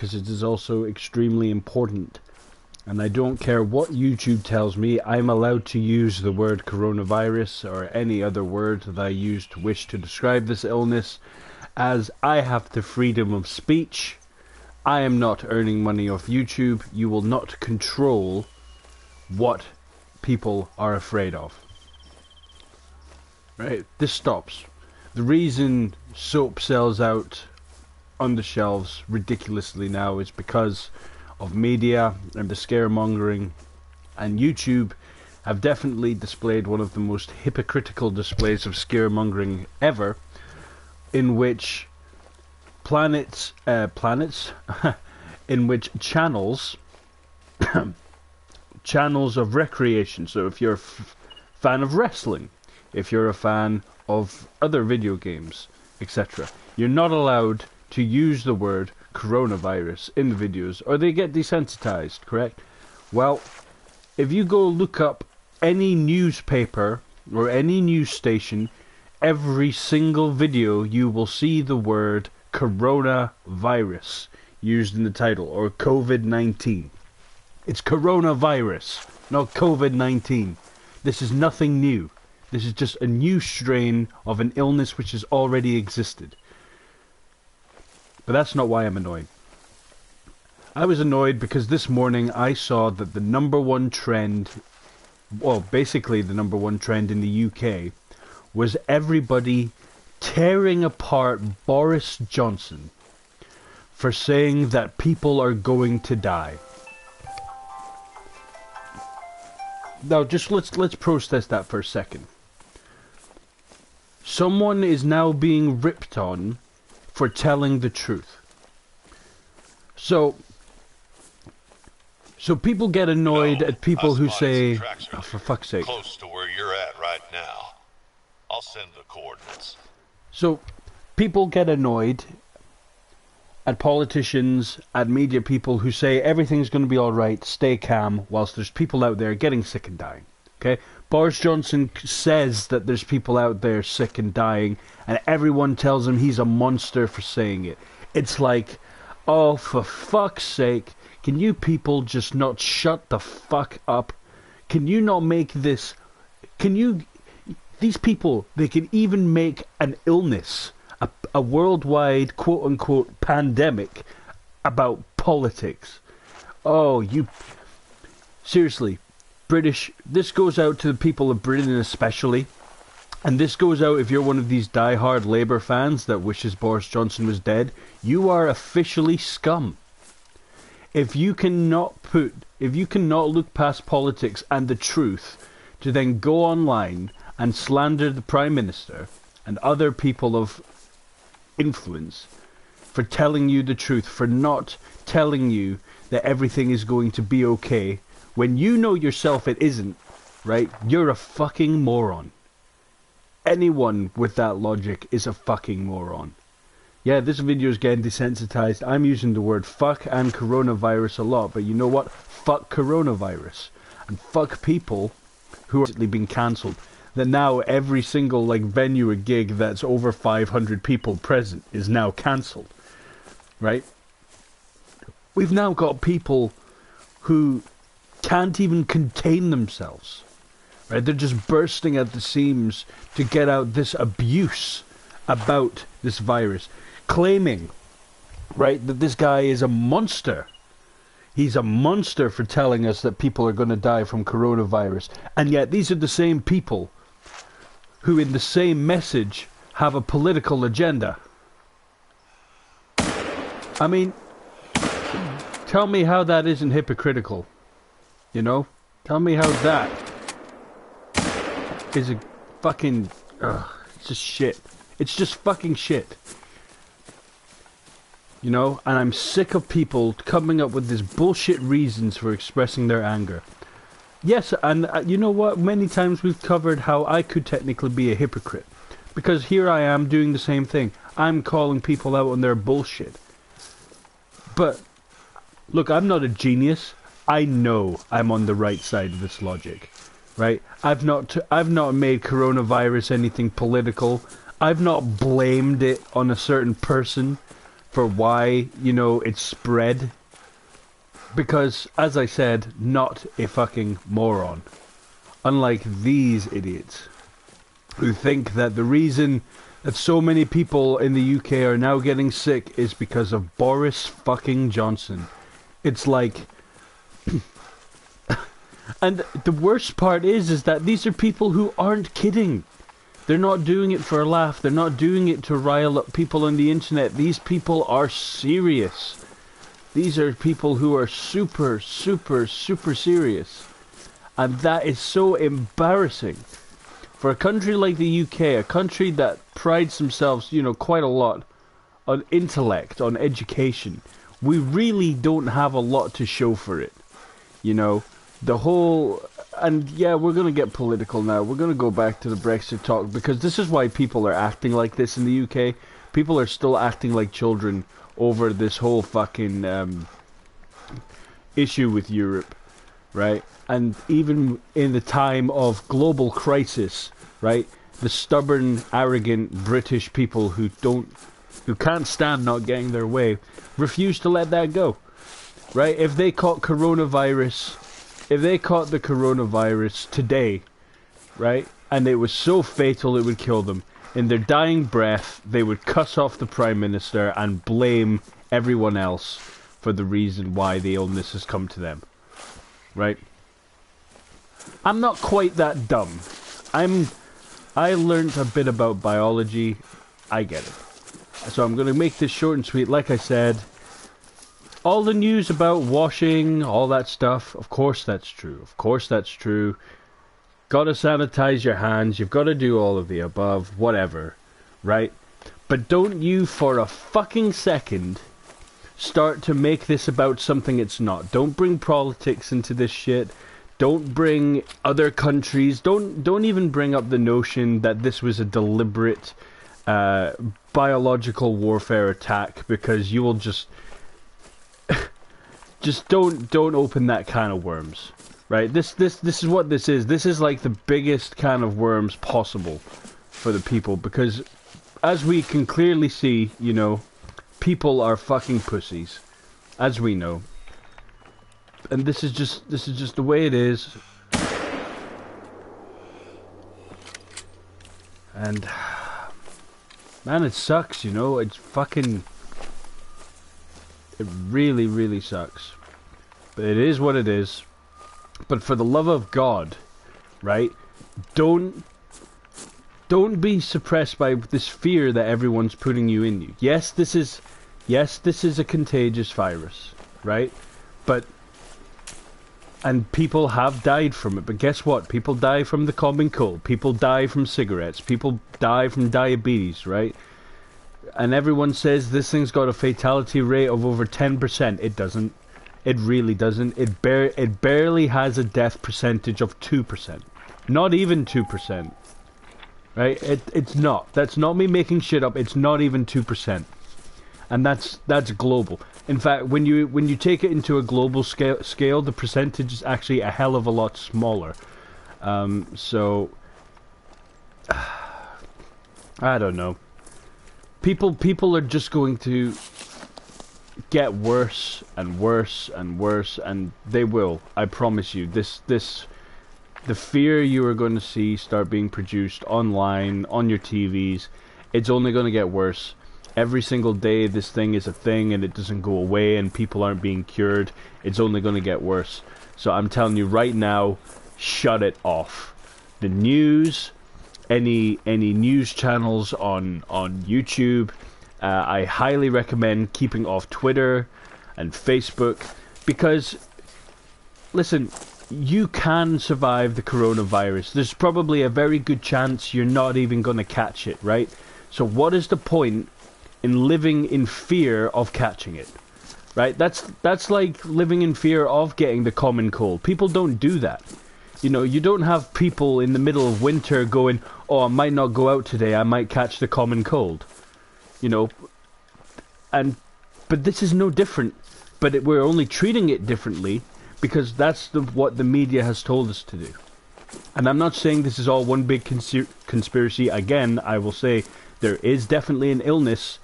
because it is also extremely important. And I don't care what YouTube tells me, I'm allowed to use the word coronavirus or any other word that I use to wish to describe this illness, as I have the freedom of speech. I am not earning money off YouTube. You will not control what people are afraid of. Right? This stops. The reason soap sells out on the shelves ridiculously now is because of media and the scaremongering, and YouTube have definitely displayed one of the most hypocritical displays of scaremongering ever, in which in which channels channels of recreation, so if you're a fan of wrestling, if you're a fan of other video games, etc., you're not allowed to use the word coronavirus in the videos, or they get desensitized, correct? Well, if you go look up any newspaper or any news station, every single video you will see the word coronavirus used in the title, or COVID-19. It's coronavirus, not COVID-19. This is nothing new. This is just a new strain of an illness which has already existed. But that's not why I'm annoyed. I was annoyed because this morning I saw that the number one trend, well, basically the number one trend in the UK, was everybody tearing apart Boris Johnson for saying that people are going to die. Now, just let's process that for a second. Someone is now being ripped on for telling the truth. So people get annoyed at people who say, oh, for fuck's sake. Close to where you're at right now. I'll send the coordinates. So people get annoyed at politicians, at media people who say everything's going to be alright, stay calm, whilst there's people out there getting sick and dying. Okay? Boris Johnson says that there's people out there sick and dying, and everyone tells him he's a monster for saying it. It's like, oh, for fuck's sake, can you people just not shut the fuck up? Can you not make this... These people, they can even make an illness, a worldwide quote-unquote pandemic about politics. Oh, you... Seriously, British... This goes out to the people of Britain especially. And this goes out if you're one of these die-hard Labour fans that wishes Boris Johnson was dead. You are officially scum. If you cannot look past politics and the truth to then go online and slander the Prime Minister and other people of influence for telling you the truth, for not telling you that everything is going to be okay, when you know yourself it isn't, right? You're a fucking moron. Anyone with that logic is a fucking moron. Yeah, this video is getting desensitized. I'm using the word fuck and coronavirus a lot, but you know what? Fuck coronavirus. And fuck people who are being cancelled. That now every single venue or gig that's over 500 people present is now cancelled. Right? We've now got people who can't even contain themselves. Right? They're just bursting at the seams to get out this abuse about this virus, claiming, right, that this guy is a monster. He's a monster for telling us that people are going to die from coronavirus. And yet these are the same people who in the same message have a political agenda. I mean, tell me how that isn't hypocritical. You know? Tell me how that is a fucking... it's just shit. It's just fucking shit. You know? And I'm sick of people coming up with these bullshit reasons for expressing their anger. Yes, and you know what? Many times we've covered how I could technically be a hypocrite. Because here I am doing the same thing. I'm calling people out on their bullshit. But, look, I'm not a genius. I know I'm on the right side of this logic. Right? I've not made coronavirus anything political. I've not blamed it on a certain person for why, you know, it's spread. Because, as I said, not a fucking moron. Unlike these idiots who think that the reason that so many people in the UK are now getting sick is because of Boris fucking Johnson. It's like... And the worst part is that these are people who aren't kidding. They're not doing it for a laugh. They're not doing it to rile up people on the internet. These people are serious. These are people who are super, super, super serious. And that is so embarrassing. For a country like the UK, a country that prides themselves, you know, quite a lot on intellect, on education, we really don't have a lot to show for it. You know, the whole... And yeah, we're going to get political now. We're going to go back to the Brexit talk, because this is why people are acting like this in the UK. People are still acting like children over this whole fucking issue with Europe, right? And even in the time of global crisis, right? The stubborn, arrogant British people who can't stand not getting their way, refuse to let that go, right? If they caught the coronavirus today, right, and it was so fatal it would kill them, in their dying breath, they would cuss off the Prime Minister and blame everyone else for the reason why the illness has come to them, right? I'm not quite that dumb. I learned a bit about biology. I get it. So I'm going to make this short and sweet. Like I said, all the news about washing, all that stuff, of course that's true. Of course that's true. Gotta sanitize your hands. You've got to do all of the above. Whatever. Right? But don't you for a fucking second start to make this about something it's not. Don't bring politics into this shit. Don't bring other countries. Don't even bring up the notion that this was a deliberate biological warfare attack, because you will just don't open that can of worms. Right? This is what this is. This is like the biggest can of worms possible for the people, because as we can clearly see, you know, people are fucking pussies, as we know. And this is just the way it is. And man, it sucks, you know. It really, really sucks. But it is what it is. But for the love of God, right? Don't be suppressed by this fear that everyone's putting you in you. Yes, this is a contagious virus, right? And people have died from it. But guess what? People die from the common cold. People die from cigarettes. People die from diabetes, right? And everyone says this thing's got a fatality rate of over 10%. It doesn't. It really doesn't. It barely has a death percentage of 2%. Not even 2%. Right? It's not. That's not me making shit up. It's not even 2%. And that's global. In fact, when you take it into a global scale, the percentage is actually a hell of a lot smaller. So I don't know. People are just going to get worse and worse and worse, and they will. I promise you. The fear you are going to see start being produced online, on your TVs, it's only going to get worse. Every single day this thing is a thing and it doesn't go away and people aren't being cured. It's only going to get worse. So I'm telling you right now, shut it off. The news, any news channels on YouTube, I highly recommend keeping off Twitter and Facebook, because, listen, you can survive the coronavirus. There's probably a very good chance you're not even going to catch it, right? So what is the point in living in fear of catching it, right? That's like living in fear of getting the common cold. People don't do that. You know, you don't have people in the middle of winter going, oh, I might not go out today, I might catch the common cold. You know, but this is no different. But we're only treating it differently because that's what the media has told us to do. And I'm not saying this is all one big conspiracy. Again, I will say there is definitely an illness,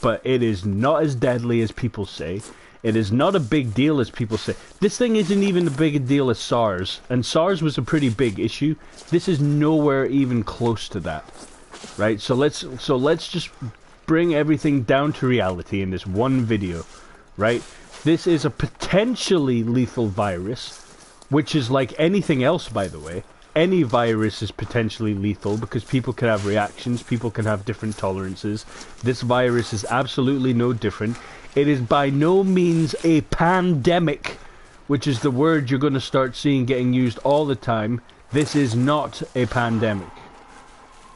but it is not as deadly as people say. It is not a big deal as people say. This thing isn't even a big a deal as SARS, and SARS was a pretty big issue. This is nowhere even close to that, right? So let's just bring everything down to reality in this one video, right? This is a potentially lethal virus, which is like anything else, by the way. Any virus is potentially lethal because people can have reactions, people can have different tolerances. This virus is absolutely no different. It is by no means a pandemic, which is the word you're going to start seeing getting used all the time. This is not a pandemic.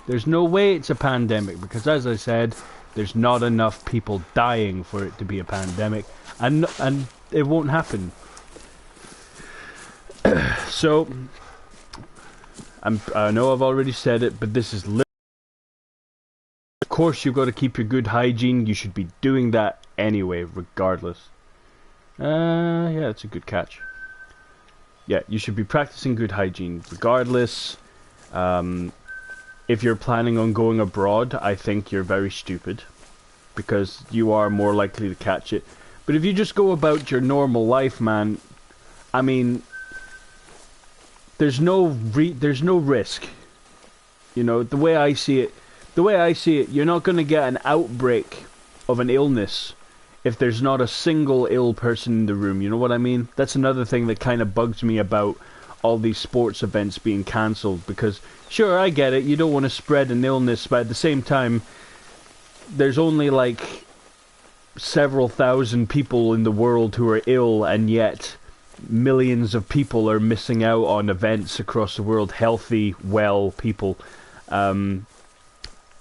There's no way it's a pandemic because, as I said, there's not enough people dying for it to be a pandemic, and it won't happen. So, I know I've already said it, but this is of course you've got to keep your good hygiene. You should be doing that anyway, regardless. Yeah, it's a good catch. Yeah, you should be practicing good hygiene regardless. If you're planning on going abroad, I think you're very stupid because you are more likely to catch it. But if you just go about your normal life, man, I mean, there's no risk. You know, the way I see it, you're not going to get an outbreak of an illness if there's not a single ill person in the room. You know what I mean? That's another thing that kind of bugs me about all these sports events being cancelled, because sure, I get it, you don't want to spread an illness, but at the same time, there's only like several thousand people in the world who are ill, and yet millions of people are missing out on events across the world, healthy, well people.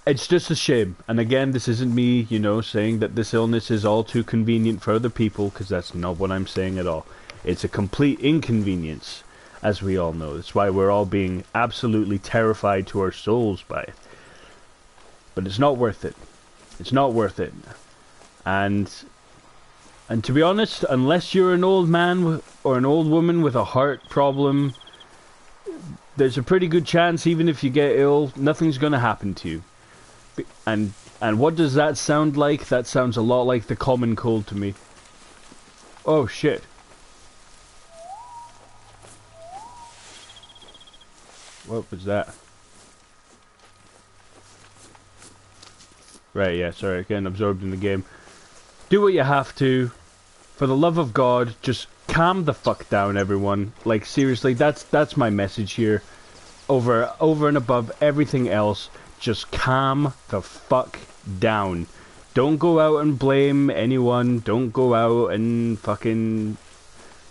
It's just a shame. And again, this isn't me, you know, saying that this illness is all too convenient for other people, because that's not what I'm saying at all. It's a complete inconvenience, as we all know. That's why we're all being absolutely terrified to our souls by it. But it's not worth it. It's not worth it. And to be honest, unless you're an old man or an old woman with a heart problem, there's a pretty good chance, even if you get ill, nothing's going to happen to you. And what does that sound like? That sounds a lot like the common cold to me. Oh shit. What was that? Right, yeah, sorry, getting absorbed in the game. Do what you have to. For the love of God, just calm the fuck down, everyone. Like, seriously, that's my message here. Over and above everything else, just calm the fuck down. Don't go out and blame anyone. Don't go out and fucking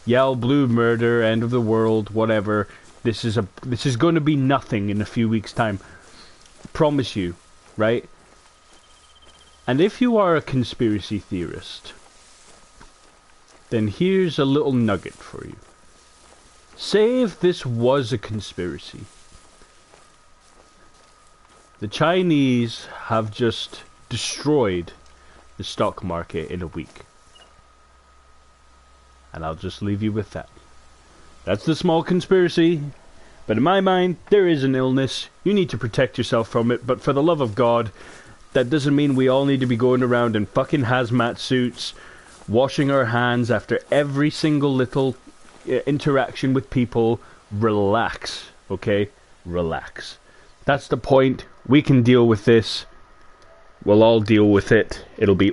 yell blue murder, end of the world, whatever. This is going to be nothing in a few weeks' time. Promise you, right? And if you are a conspiracy theorist, then here's a little nugget for you. Say if this was a conspiracy. The Chinese have just destroyed the stock market in a week. And I'll just leave you with that. That's the small conspiracy. But in my mind, there is an illness. You need to protect yourself from it. But for the love of God, that doesn't mean we all need to be going around in fucking hazmat suits, washing our hands after every single little interaction with people. Relax, okay? Relax. That's the point. We can deal with this. We'll all deal with it. It'll be